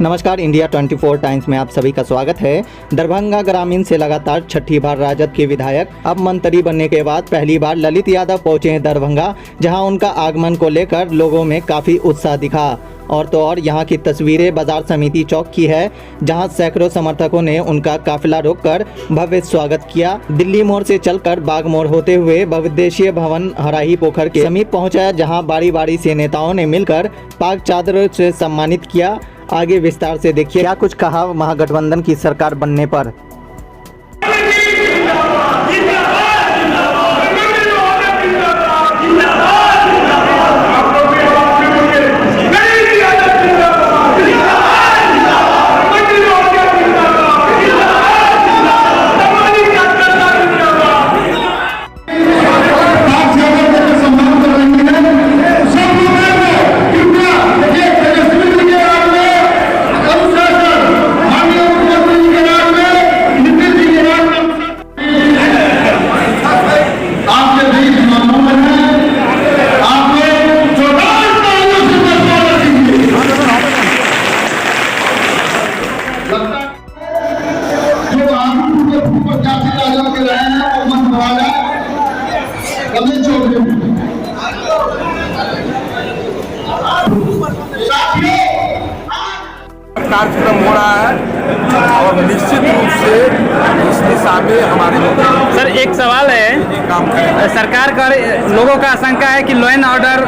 नमस्कार, India 24 times में आप सभी का स्वागत है। दरभंगा ग्रामीण से लगातार छठी बार राजद के विधायक अब मंत्री बनने के बाद पहली बार ललित यादव पहुंचे हैं दरभंगा, जहां उनका आगमन को लेकर लोगों में काफी उत्साह दिखा। और तो और यहाँ की तस्वीरें बाजार समिति चौक की है, जहां सैकड़ों समर्थकों ने उनका काफिला रोककर भव्य स्वागत किया। दिल्ली मोड़ से चलकर बाग मोड़ होते हुए बहुउद्देशीय भवन हराही पोखर के समीप पहुंचा, जहां बारी बारी से नेताओं ने मिलकर पाक चादरों से सम्मानित किया। आगे विस्तार से देखिए क्या कुछ कहा महागठबंधन की सरकार बनने पर। कार्यक्रम हो रहा है और निश्चित रूप से इस दिशा में हमारे सर एक सवाल है, सरकार का लोगों का आशंका है कि लॉ एंड ऑर्डर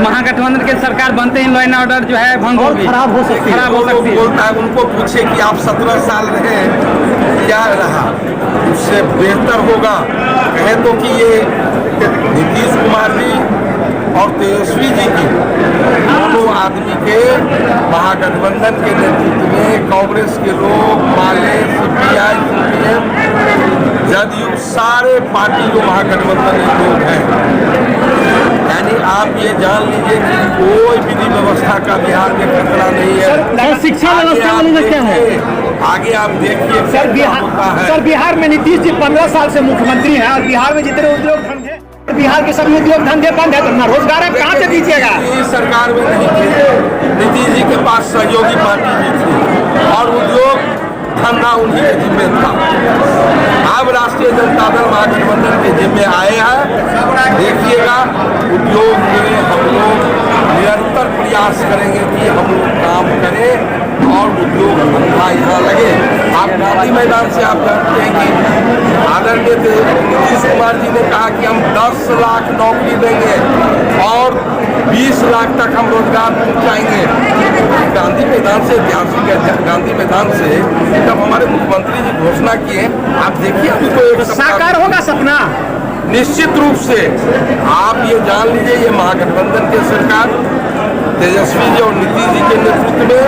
महागठबंधन के सरकार बनते ही लॉ एंड ऑर्डर जो है भंग होगी, खराब हो सकती है। बोलता है उनको पूछे कि आप 17 साल रहे क्या रहा, उससे बेहतर होगा कहे तो कि ये नीतीश कुमार जी और तेजस्वी जी की दोनों आदमी के महागठबंधन के नेतृत्व में कांग्रेस के लोग, माले, सीपीआई, सीपीएम, जदयू सारे पार्टी जो महागठबंधन के लोग हैं, यानी आप ये जान लीजिए कि कोई विधि व्यवस्था का बिहार में खतरा नहीं है। शिक्षा व्यवस्था में क्या है आगे आप देखिए सर बिहार में नीतीश जी 15 साल से मुख्यमंत्री हैं और बिहार में जितने उद्योग धंधे, बिहार के सभी उद्योग धंधे बंद है, तो ना रोजगार आप कहाँ से दीजिएगा। इस सरकार में नहीं थे, नीतीश जी के पास सहयोगी पार्टी भी थी और उद्योग धंधा उन्हीं के जिम्मे था। अब राष्ट्रीय जनता दल महागठबंधन के जिम्मे आए हैं। देखिएगा उद्योग में हम लोग निरंतर प्रयास करेंगे कि हम लोग काम करें और उद्योग धंधा यहाँ लगे। आप गांधी मैदान से आप जानते हैं कि आदरणीय नीतीश कुमार जी ने कहा कि हम 10 लाख नौकरी देंगे और 20 लाख तक हम रोजगार पहुँचाएंगे। गांधी मैदान से गांधी मैदान से जब हमारे मुख्यमंत्री जी घोषणा किए, आप देखिए अभी तो एक साकार होगा सपना। निश्चित रूप से आप ये जान लीजिए, ये महागठबंधन की सरकार तेजस्वी जी और नीतीश जी के नेतृत्व में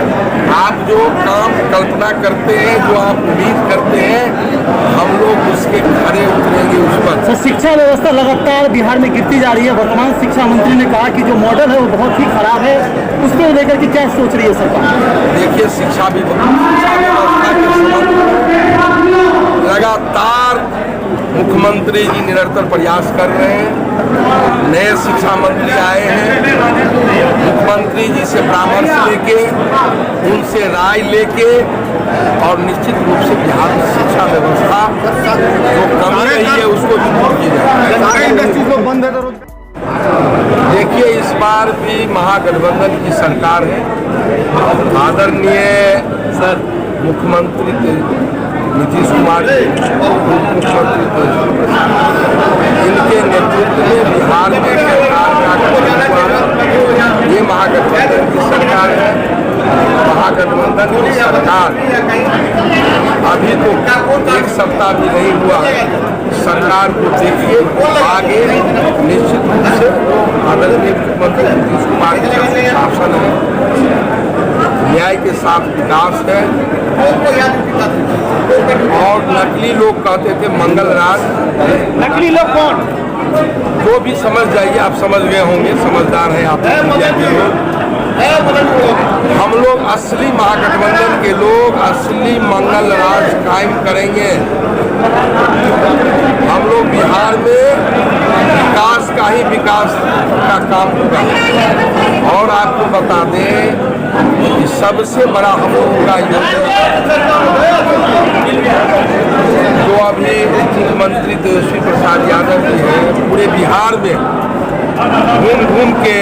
आप जो काम कल्पना करते हैं, जो आप उम्मीद करते हैं, हम लोग उसके खरे उतरेंगे उस पर। तो शिक्षा व्यवस्था लगातार बिहार में गिरती जा रही है। वर्तमान शिक्षा मंत्री ने कहा कि जो मॉडल है वो बहुत ही खराब है, उसको लेकर के क्या सोच रही है सरकार। देखिए शिक्षा व्यवस्था लगातार मुख्यमंत्री जी निरंतर प्रयास कर रहे हैं। नए शिक्षा मंत्री आए हैं, मुख्यमंत्री जी से परामर्श लेके, उनसे राय लेके और निश्चित रूप से बिहार में शिक्षा व्यवस्था जो कमी रही है उसको भी दूर की जाए। देखिए इस बार भी महागठबंधन की सरकार है। आदरणीय सर मुख्यमंत्री नीतीश कुमार जी, मुख्यमंत्री इनके नेतृत्व में बिहार में सरकार का गठन, ये महागठबंधन की सरकार है। महागठबंधन की सरकार अभी तो 1 सप्ताह भी नहीं हुआ, सरकार को देखिए आगे निश्चित रूप से आदरणीय मुख्यमंत्री नीतीश कुमार जी का शासन है, न्याय के साथ विकास है। और नकली लोग कहते थे मंगल राज, नकली लोग कौन, जो भी समझ जाइए, आप समझ गए होंगे, समझदार हैं आप हम लोग असली महागठबंधन के लोग असली मंगल राज कायम करेंगे। हम लोग बिहार में विकास का ही विकास का काम होगा। और आपको बता दें कि सबसे बड़ा हम लोगों का योजना जो अभी मुख्यमंत्री तेजस्वी प्रसाद यादव जी हैं, पूरे बिहार में घूम घूम के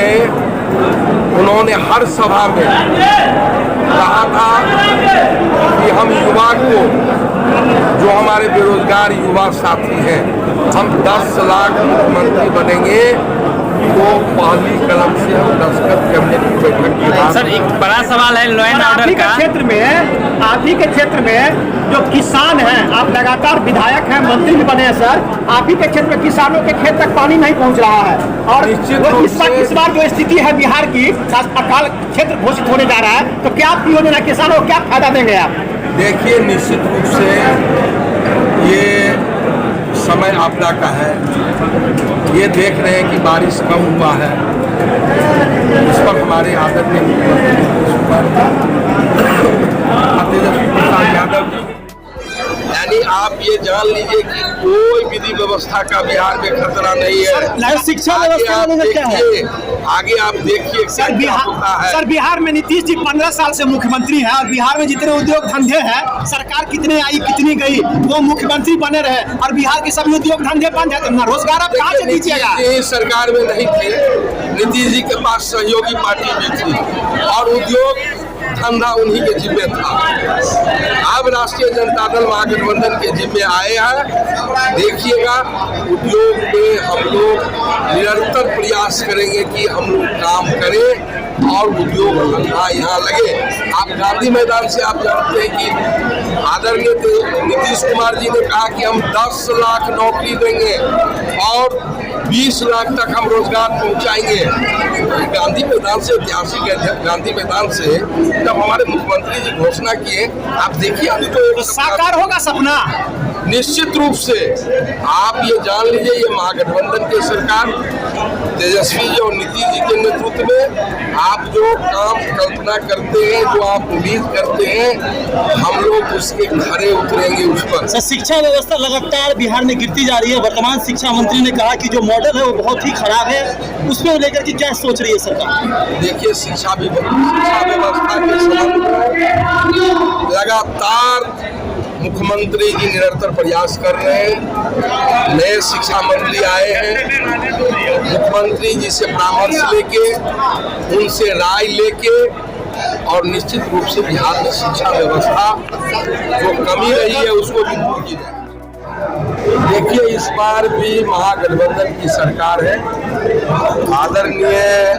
उन्होंने हर सभा में कहा था कि हम युवा को, जो हमारे बेरोजगार युवा साथी हैं, हम 10 लाख मुख्यमंत्री बनेंगे तो पहली कलम से हम दस्तखत कैबिनेट की बैठक की बात। सर, एक बड़ा सवाल है लॉ एंड ऑर्डर का। आप ही के क्षेत्र में जो किसान हैं, आप लगातार विधायक हैं, मंत्री भी बने हैं सर, आप ही के क्षेत्र में किसानों के खेत तक पानी नहीं पहुंच रहा है और इस बार जो स्थिति है बिहार की, अकाल क्षेत्र घोषित होने जा रहा है, तो क्या आपकी योजना किसानों को क्या फायदा देंगे आप? देखिए, निश्चित रूप से ये समय आपदा का है। ये देख रहे हैं कि बारिश कम हुआ है, इस पर हमारे आदरणीय तेजस्वी प्रसाद यादव जी, यानी आप ये जान लीजिए कि कोई विधि व्यवस्था का बिहार में खतरा नहीं है। शिक्षा व्यवस्था में क्या है? आगे आप देखिए सर, बिहार में नीतीश जी 15 साल से मुख्यमंत्री हैं और बिहार में जितने उद्योग धंधे हैं, सरकार कितने आई कितनी गई, वो मुख्यमंत्री बने रहे और बिहार के सभी उद्योग धंधे बंद है, तो रोजगार आप कहाँ से दीजिएगा? सरकार में नहीं थे, नीतीश जी के पास सहयोगी पार्टी भी थी और उद्योग धंधा उन्हीं के जिम्मे था। अब राष्ट्रीय जनता दल महागठबंधन के जिम्मे आए हैं। देखिएगा, उद्योग में हम लोग निरंतर प्रयास करेंगे कि हम लोग काम करें और उद्योग धंधा यहाँ लगे। आप गांधी मैदान से आप जानते हैं कि आदरणीय नीतीश कुमार जी ने कहा कि हम 10 लाख नौकरी देंगे और 20 लाख तक हम रोजगार पहुंचाएंगे। गांधी मैदान से, ऐतिहासिक गांधी मैदान से जब हमारे मुख्यमंत्री जी घोषणा किए, आप देखिए अभी तो साकार होगा सपना। निश्चित रूप से आप ये जान लीजिए, ये महागठबंधन की सरकार तेजस्वी जी और नीतीश जी के नेतृत्व में आप जो काम कल्पना करते हैं, जो आप उम्मीद करते हैं, हम लोग उसके खरे उतरेंगे उस पर। सर, शिक्षा व्यवस्था लगातार बिहार में गिरती जा रही है। वर्तमान शिक्षा मंत्री ने कहा कि जो मॉडल है वो बहुत ही खराब है, उसको लेकर के क्या सोच रही है सरकार? देखिए, शिक्षा व्यवस्था के संबंध में लगातार मुख्यमंत्री जी निरंतर प्रयास कर रहे हैं। नए शिक्षा मंत्री आए हैं, मुख्यमंत्री जी से परामर्श लेके, उनसे राय लेके और निश्चित रूप से बिहार में शिक्षा व्यवस्था जो कमी रही है उसको भी दूर की जाए। देखिए, इस बार भी महागठबंधन की सरकार है। आदरणीय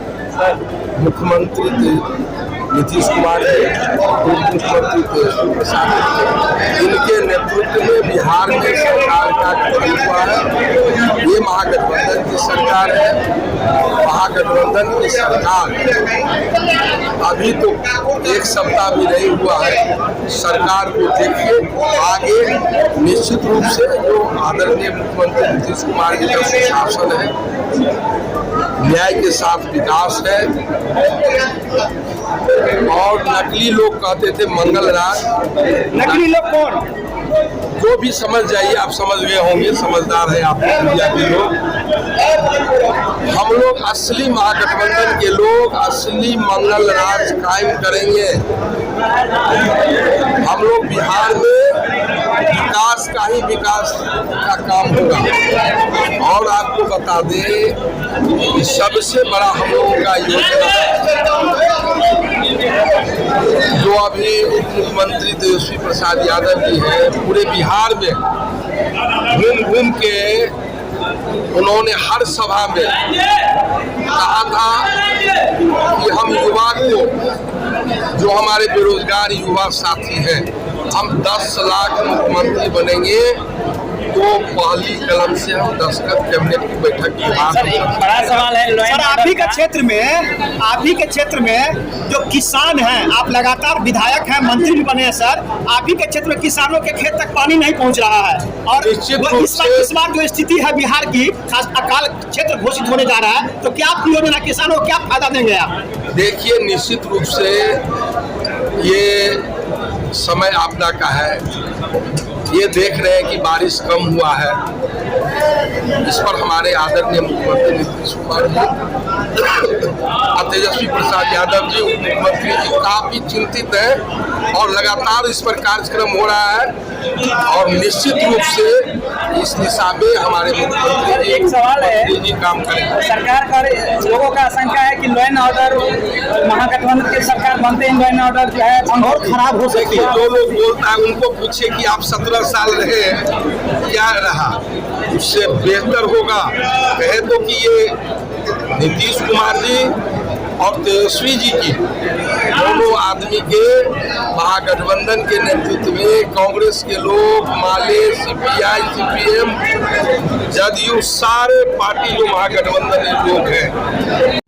मुख्यमंत्री नीतीश कुमार जी, मुख्यमंत्री तेजस्वी प्रसाद, इनके नेतृत्व में बिहार में सरकार का गठन हुआ है। ये महागठबंधन की सरकार है। महागठबंधन की सरकार अभी तो 1 सप्ताह भी नहीं हुआ है। सरकार को देखिए, आगे निश्चित रूप से जो आदरणीय मुख्यमंत्री नीतीश कुमार जी का सुशासन है, न्याय के साथ विकास है और नकली लोग कहते थे मंगल राज। नकली लोग कौन? जो भी समझ जाइए, आप समझ गए होंगे, समझदार है आप मीडिया के लोग। हम लोग असली महागठबंधन के लोग असली मंगल राज कायम करेंगे। हम लोग बिहार में विकास का ही विकास का काम होगा। और आपको बता दें कि सबसे बड़ा हम लोगों का योजना जो अभी मुख्यमंत्री तेजस्वी प्रसाद यादव जी हैं, पूरे बिहार में घूम घूम के उन्होंने हर सभा में कहा था कि हम युवा को, जो हमारे बेरोजगार युवा साथी हैं, हम 10 लाख मुख्यमंत्री बनेंगे तो पहली कलम से हम दस्तखत कैबिनेट की बैठक की बात। बड़ा सवाल है सर, आप ही के क्षेत्र में जो किसान हैं, आप लगातार विधायक हैं, मंत्री भी बने हैं सर, आप ही के क्षेत्र में किसानों के खेत तक पानी नहीं पहुंच रहा है और इस बार जो स्थिति है बिहार की, अकाल क्षेत्र घोषित होने जा रहा है, तो क्या आपकी योजना किसानों को क्या फायदा देंगे आप? देखिए, निश्चित रूप से ये समय आपदा का है। ये देख रहे हैं कि बारिश कम हुआ है, इस पर हमारे आदरणीय मुख्यमंत्री नीतीश कुमार जी और तेजस्वी प्रसाद यादव जी उप मुख्यमंत्री जी काफी चिंतित हैं और लगातार इस पर कार्यक्रम हो रहा है और निश्चित रूप से इस दिशा में हमारे मुख्यमंत्री जी एक सवाल है, जी काम करेंगे। सरकार का लोगों का आशंका है कि लॉ एंड ऑर्डर महागठबंधन की सरकार बनते ही लॉ एंड ऑर्डर जो है भंग और खराब हो सकती है। जो लोग बोलता है उनको पूछे कि आप 17 साल रहे क्या रहा, उससे बेहतर होगा कहे तो कि ये नीतीश कुमार जी और तेजस्वी जी की दोनों आदमी के महागठबंधन के नेतृत्व में कांग्रेस के लोग, माले, सीपीआई, सीपीएम, जदयू सारे पार्टी जो महागठबंधन के लोग हैं